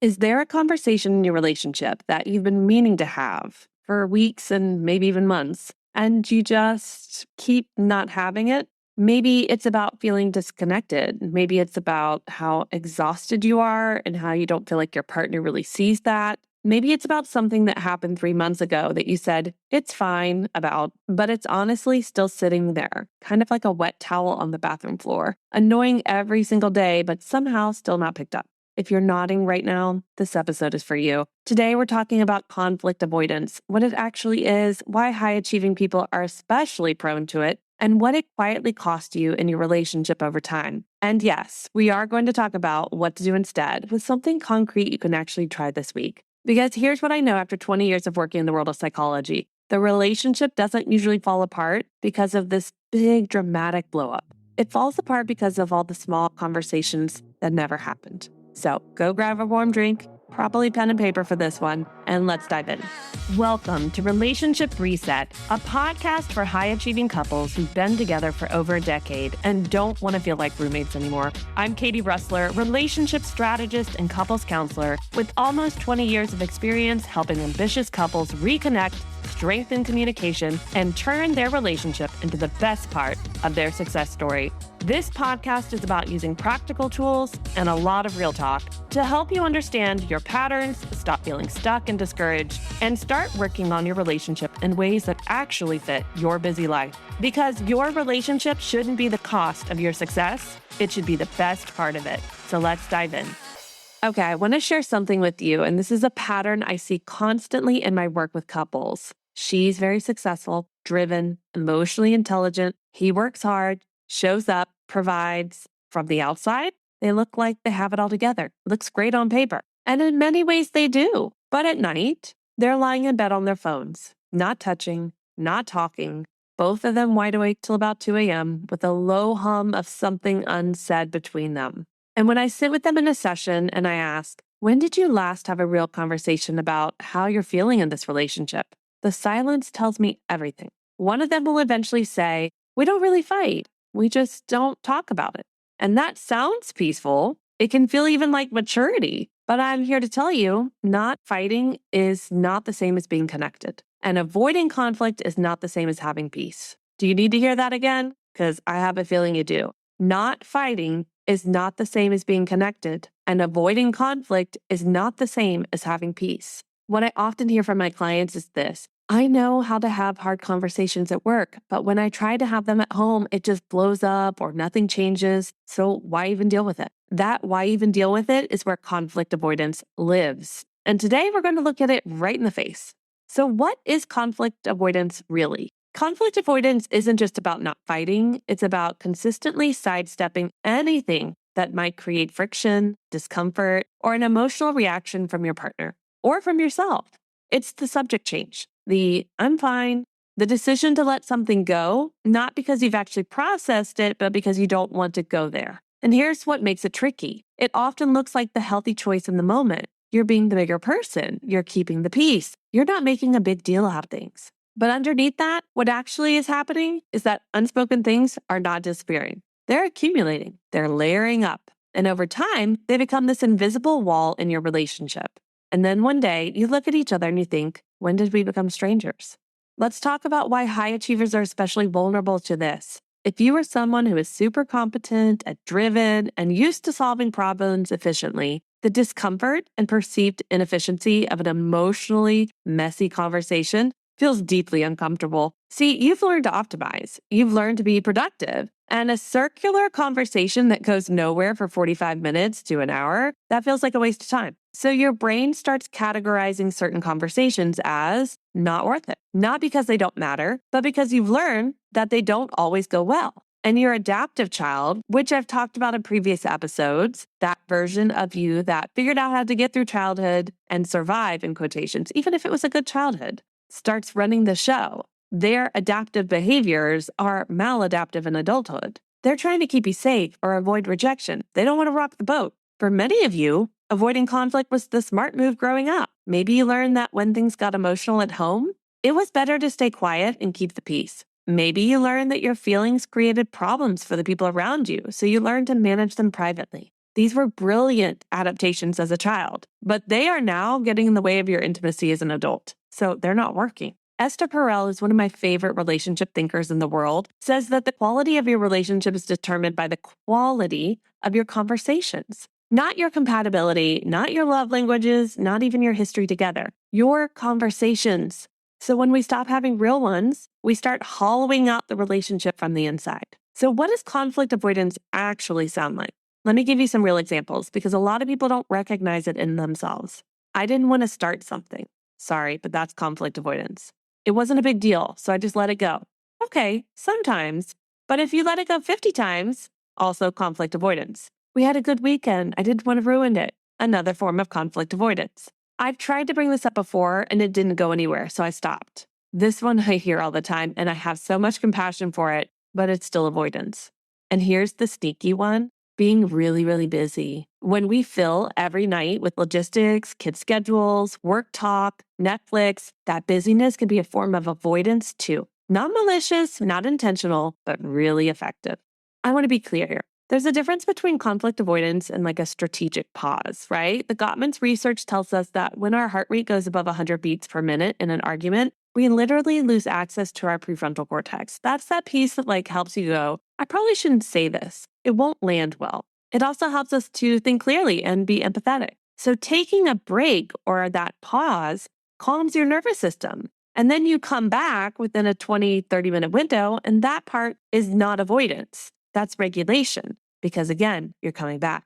Is there a conversation in your relationship that you've been meaning to have for weeks and maybe even months, and you just keep not having it? Maybe it's about feeling disconnected. Maybe it's about how exhausted you are and how you don't feel like your partner really sees that. Maybe it's about something that happened 3 months ago that you said it's fine about, but it's honestly still sitting there, kind of like a wet towel on the bathroom floor, annoying every single day, but somehow still not picked up. If you're nodding right now, this episode is for you. Today, we're talking about conflict avoidance, what it actually is, why high achieving people are especially prone to it, and what it quietly costs you in your relationship over time. And yes, we are going to talk about what to do instead with something concrete you can actually try this week. Because here's what I know after 20 years of working in the world of psychology: the relationship doesn't usually fall apart because of this big dramatic blow up. It falls apart because of all the small conversations that never happened. So go grab a warm drink, probably pen and paper for this one, and let's dive in. Welcome to Relationship Reset, a podcast for high-achieving couples who've been together for over a decade and don't want to feel like roommates anymore. I'm Katie Russler, relationship strategist and couples counselor with almost 20 years of experience helping ambitious couples reconnect, strengthen communication, and turn their relationship into the best part of their success story. This podcast is about using practical tools and a lot of real talk to help you understand your patterns, stop feeling stuck and discouraged, and start working on your relationship in ways that actually fit your busy life. Because your relationship shouldn't be the cost of your success, it should be the best part of it. So let's dive in. Okay, I want to share something with you, and this is a pattern I see constantly in my work with couples. She's very successful, driven, emotionally intelligent. He works hard, shows up, provides. From the outside, they look like they have it all together. Looks great on paper. And in many ways they do. But at night, they're lying in bed on their phones, not touching, not talking, both of them wide awake till about 2 a.m. with a low hum of something unsaid between them. And when I sit with them in a session and I ask, when did you last have a real conversation about how you're feeling in this relationship? The silence tells me everything. One of them will eventually say, we don't really fight. We just don't talk about it. And that sounds peaceful. It can feel even like maturity. But I'm here to tell you, not fighting is not the same as being connected. And avoiding conflict is not the same as having peace. Do you need to hear that again? Because I have a feeling you do. Not fighting is not the same as being connected. And avoiding conflict is not the same as having peace. What I often hear from my clients is this: I know how to have hard conversations at work, but when I try to have them at home, it just blows up or nothing changes. So why even deal with it? That why even deal with it is where conflict avoidance lives. And today we're going to look at it right in the face. So what is conflict avoidance really? Conflict avoidance isn't just about not fighting. It's about consistently sidestepping anything that might create friction, discomfort, or an emotional reaction from your partner or from yourself. It's the subject change. The I'm fine, the decision to let something go, not because you've actually processed it, but because you don't want to go there. And here's what makes it tricky. It often looks like the healthy choice in the moment. You're being the bigger person. You're keeping the peace. You're not making a big deal out of things. But underneath that, what actually is happening is that unspoken things are not disappearing. They're accumulating. They're layering up. And over time, they become this invisible wall in your relationship. And then one day, you look at each other and you think, when did we become strangers? Let's talk about why high achievers are especially vulnerable to this. If you are someone who is super competent and driven and used to solving problems efficiently, the discomfort and perceived inefficiency of an emotionally messy conversation feels deeply uncomfortable. See, you've learned to optimize. You've learned to be productive. And a circular conversation that goes nowhere for 45 minutes to an hour, that feels like a waste of time. So your brain starts categorizing certain conversations as not worth it. Not because they don't matter, but because you've learned that they don't always go well. And your adaptive child, which I've talked about in previous episodes, that version of you that figured out how to get through childhood and survive, in quotations, even if it was a good childhood, starts running the show. Their adaptive behaviors are maladaptive in adulthood. They're trying to keep you safe or avoid rejection. They don't want to rock the boat. For many of you, avoiding conflict was the smart move growing up. Maybe you learned that when things got emotional at home, it was better to stay quiet and keep the peace. Maybe you learned that your feelings created problems for the people around you, so you learned to manage them privately. These were brilliant adaptations as a child, but they are now getting in the way of your intimacy as an adult. So they're not working. Esther Perel is one of my favorite relationship thinkers in the world, says that the quality of your relationship is determined by the quality of your conversations, not your compatibility, not your love languages, not even your history together, your conversations. So when we stop having real ones, we start hollowing out the relationship from the inside. So what does conflict avoidance actually sound like? Let me give you some real examples because a lot of people don't recognize it in themselves. I didn't want to start something. Sorry, but that's conflict avoidance. It wasn't a big deal, so I just let it go. Okay, sometimes. But if you let it go 50 times, also conflict avoidance. We had a good weekend. I didn't want to ruin it. Another form of conflict avoidance. I've tried to bring this up before and it didn't go anywhere, so I stopped. This one I hear all the time and I have so much compassion for it, but it's still avoidance. And here's the sneaky one. Being really, really busy. When we fill every night with logistics, kid schedules, work talk, Netflix, that busyness can be a form of avoidance too. Not malicious, not intentional, but really effective. I want to be clear here. There's a difference between conflict avoidance and like a strategic pause, right? The Gottman's research tells us that when our heart rate goes above 100 beats per minute in an argument, we literally lose access to our prefrontal cortex. That's that piece that like helps you go, I probably shouldn't say this. It won't land well. It also helps us to think clearly and be empathetic. So taking a break or that pause calms your nervous system. And then you come back within a 20-30 minute window, and that part is not avoidance. That's regulation, because again, you're coming back.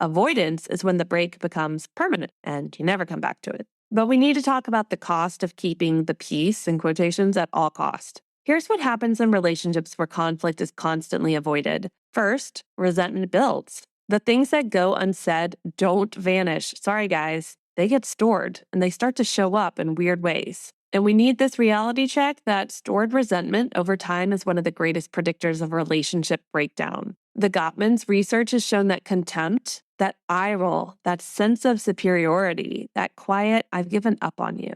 Avoidance is when the break becomes permanent and you never come back to it. But we need to talk about the cost of keeping the peace, in quotations, at all cost. Here's what happens in relationships where conflict is constantly avoided. First, resentment builds. The things that go unsaid don't vanish. Sorry, guys. They get stored and they start to show up in weird ways. And we need this reality check that stored resentment over time is one of the greatest predictors of relationship breakdown. The Gottman's research has shown that contempt, that eye roll, that sense of superiority, that quiet, I've given up on you,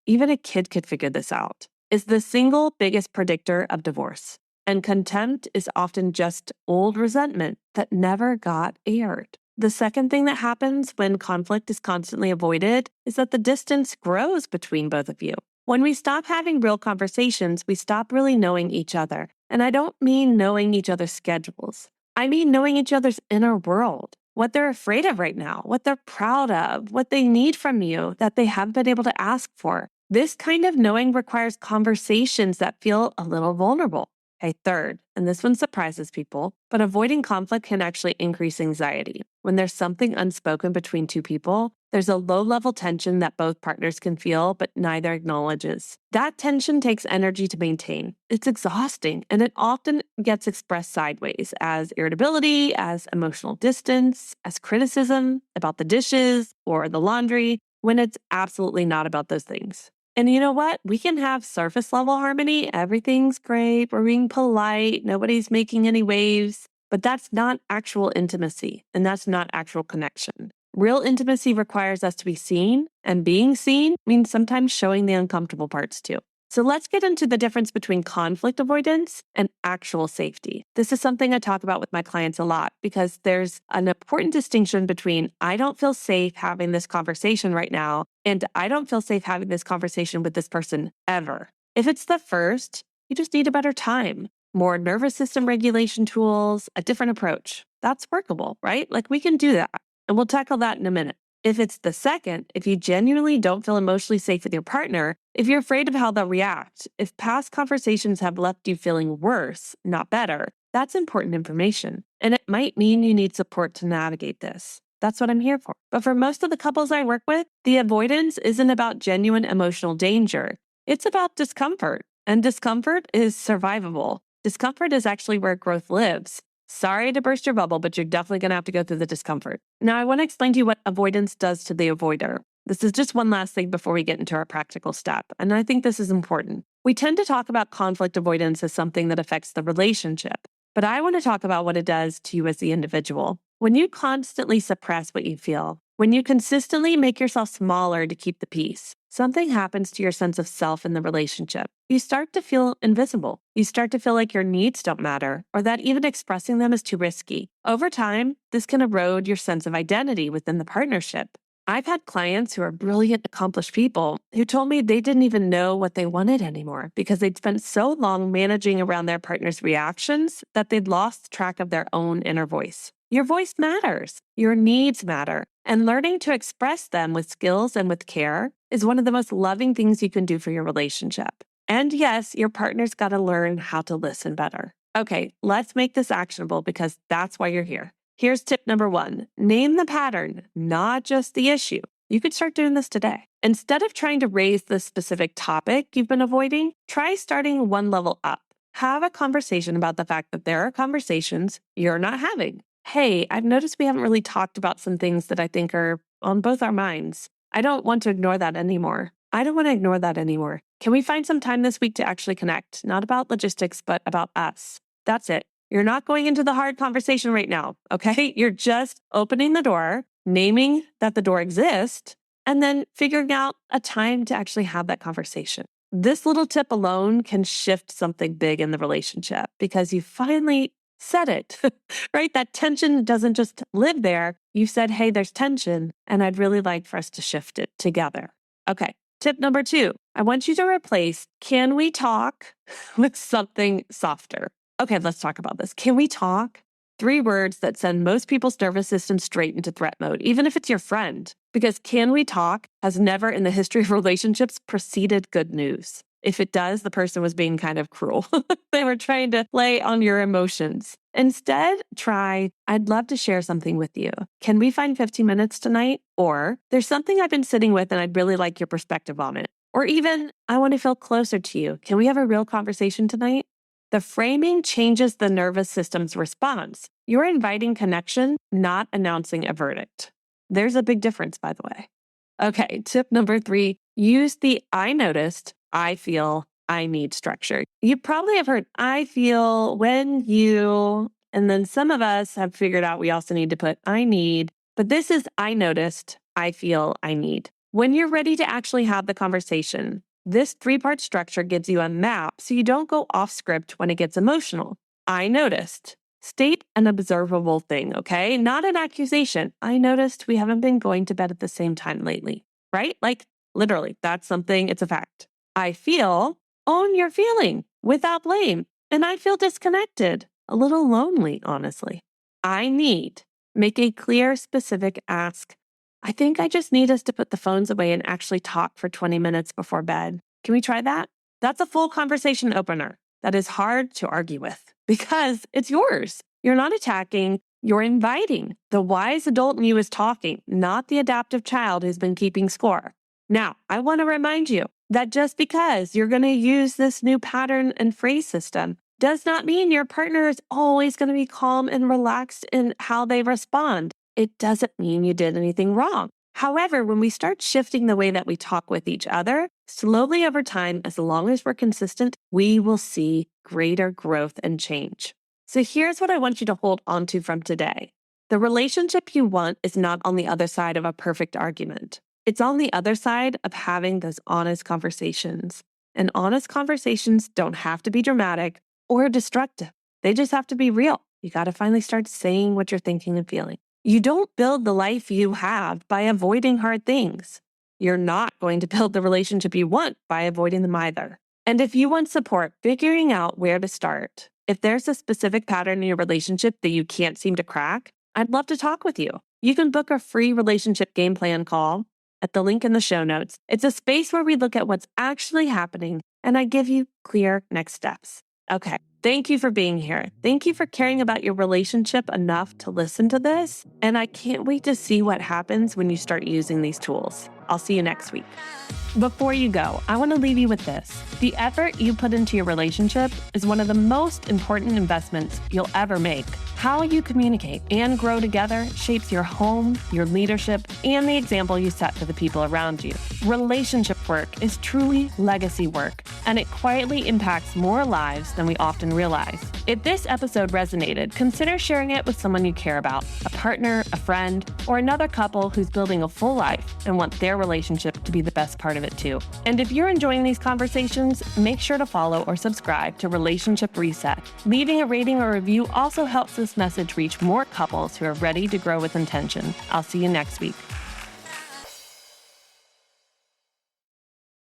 even a kid could figure this out, is the single biggest predictor of divorce. And contempt is often just old resentment that never got aired. The second thing that happens when conflict is constantly avoided is that the distance grows between both of you. When we stop having real conversations, we stop really knowing each other. And I don't mean knowing each other's schedules. I mean knowing each other's inner world, what they're afraid of right now, what they're proud of, what they need from you that they haven't been able to ask for. This kind of knowing requires conversations that feel a little vulnerable. Okay, third, and this one surprises people, but avoiding conflict can actually increase anxiety. When there's something unspoken between two people, there's a low-level tension that both partners can feel, but neither acknowledges. That tension takes energy to maintain. It's exhausting, and it often gets expressed sideways as irritability, as emotional distance, as criticism about the dishes or the laundry, when it's absolutely not about those things. And you know what? We can have surface level harmony. Everything's great. We're being polite. Nobody's making any waves. But that's not actual intimacy. And that's not actual connection. Real intimacy requires us to be seen. And being seen means sometimes showing the uncomfortable parts too. So let's get into the difference between conflict avoidance and actual safety. This is something I talk about with my clients a lot because there's an important distinction between I don't feel safe having this conversation right now and I don't feel safe having this conversation with this person ever. If it's the first, you just need a better time, more nervous system regulation tools, a different approach. That's workable, right? Like we can do that. And we'll tackle that in a minute. If it's the second, if you genuinely don't feel emotionally safe with your partner, if you're afraid of how they'll react, if past conversations have left you feeling worse, not better, that's important information. And it might mean you need support to navigate this. That's what I'm here for. But for most of the couples I work with, the avoidance isn't about genuine emotional danger. It's about discomfort. And discomfort is survivable. Discomfort is actually where growth lives. Sorry to burst your bubble, but you're definitely going to have to go through the discomfort. Now, I want to explain to you what avoidance does to the avoider. This is just one last thing before we get into our practical step, and I think this is important. We tend to talk about conflict avoidance as something that affects the relationship, but I want to talk about what it does to you as the individual. When you constantly suppress what you feel, When you consistently make yourself smaller to keep the peace, something happens to your sense of self in the relationship. You start to feel invisible. You start to feel like your needs don't matter or that even expressing them is too risky. Over time, this can erode your sense of identity within the partnership. I've had clients who are brilliant, accomplished people who told me they didn't even know what they wanted anymore because they'd spent so long managing around their partner's reactions that they'd lost track of their own inner voice. Your voice matters. Your needs matter. And learning to express them with skills and with care is one of the most loving things you can do for your relationship. And yes, your partner's got to learn how to listen better. Okay, let's make this actionable because that's why you're here. Here's tip number 1. Name the pattern, not just the issue. You could start doing this today. Instead of trying to raise the specific topic you've been avoiding, try starting one level up. Have a conversation about the fact that there are conversations you're not having. Hey, I've noticed we haven't really talked about some things that I think are on both our minds. I don't want to ignore that anymore. I don't want to ignore that anymore. Can we find some time this week to actually connect? Not about logistics, but about us. That's it. You're not going into the hard conversation right now, okay? You're just opening the door, naming that the door exists, and then figuring out a time to actually have that conversation. This little tip alone can shift something big in the relationship because you finally said it, right? That tension doesn't just live there. You said, hey, there's tension, and I'd really like for us to shift it together. Okay, tip number 2, I want you to replace "can we talk" with something softer. Okay, let's talk about this. Can we talk? 3 words that send most people's nervous system straight into threat mode, even if it's your friend. Because "can we talk" has never in the history of relationships preceded good news. If it does, the person was being kind of cruel. They were trying to play on your emotions. Instead, try, "I'd love to share something with you. Can we find 15 minutes tonight?" Or, "There's something I've been sitting with and I'd really like your perspective on it." Or even, "I want to feel closer to you. Can we have a real conversation tonight?" The framing changes the nervous system's response. You're inviting connection, not announcing a verdict. There's a big difference, by the way. Okay, tip number 3, use the "I noticed, I feel, I need" structure. You probably have heard "I feel when you," and then some of us have figured out we also need to put "I need," but this is "I noticed, I feel, I need." When you're ready to actually have the conversation, this 3-part structure gives you a map so you don't go off script when it gets emotional. I noticed. State an observable thing, okay? Not an accusation. "I noticed we haven't been going to bed at the same time lately," right? Like literally, that's something, it's a fact. I feel, own your feeling without blame. And I feel disconnected, a little lonely, honestly. I need, make a clear, specific ask. I think I just need us to put the phones away and actually talk for 20 minutes before bed. Can we try that? That's a full conversation opener that is hard to argue with because it's yours. You're not attacking, you're inviting. The wise adult in you is talking, not the adaptive child who's been keeping score. Now, I want to remind you that just because you're going to use this new pattern and phrase system does not mean your partner is always going to be calm and relaxed in how they respond. It doesn't mean you did anything wrong. However, when we start shifting the way that we talk with each other, slowly over time, as long as we're consistent, we will see greater growth and change. So here's what I want you to hold on to from today. The relationship you want is not on the other side of a perfect argument. It's on the other side of having those honest conversations. And honest conversations don't have to be dramatic or destructive. They just have to be real. You got to finally start saying what you're thinking and feeling. You don't build the life you have by avoiding hard things. You're not going to build the relationship you want by avoiding them either. And if you want support figuring out where to start, if there's a specific pattern in your relationship that you can't seem to crack, I'd love to talk with you. You can book a free relationship game plan call at the link in the show notes. It's a space where we look at what's actually happening and I give you clear next steps. Okay. Thank you for being here. Thank you for caring about your relationship enough to listen to this. And I can't wait to see what happens when you start using these tools. I'll see you next week. Before you go, I want to leave you with this. The effort you put into your relationship is one of the most important investments you'll ever make. How you communicate and grow together shapes your home, your leadership, and the example you set for the people around you. Relationship work is truly legacy work, and it quietly impacts more lives than we often often realize. If this episode resonated, consider sharing it with someone you care about, a partner, a friend, or another couple who's building a full life and want their relationship to be the best part of it too. And if you're enjoying these conversations, make sure to follow or subscribe to Relationship Reset. Leaving a rating or review also helps this message reach more couples who are ready to grow with intention. I'll see you next week.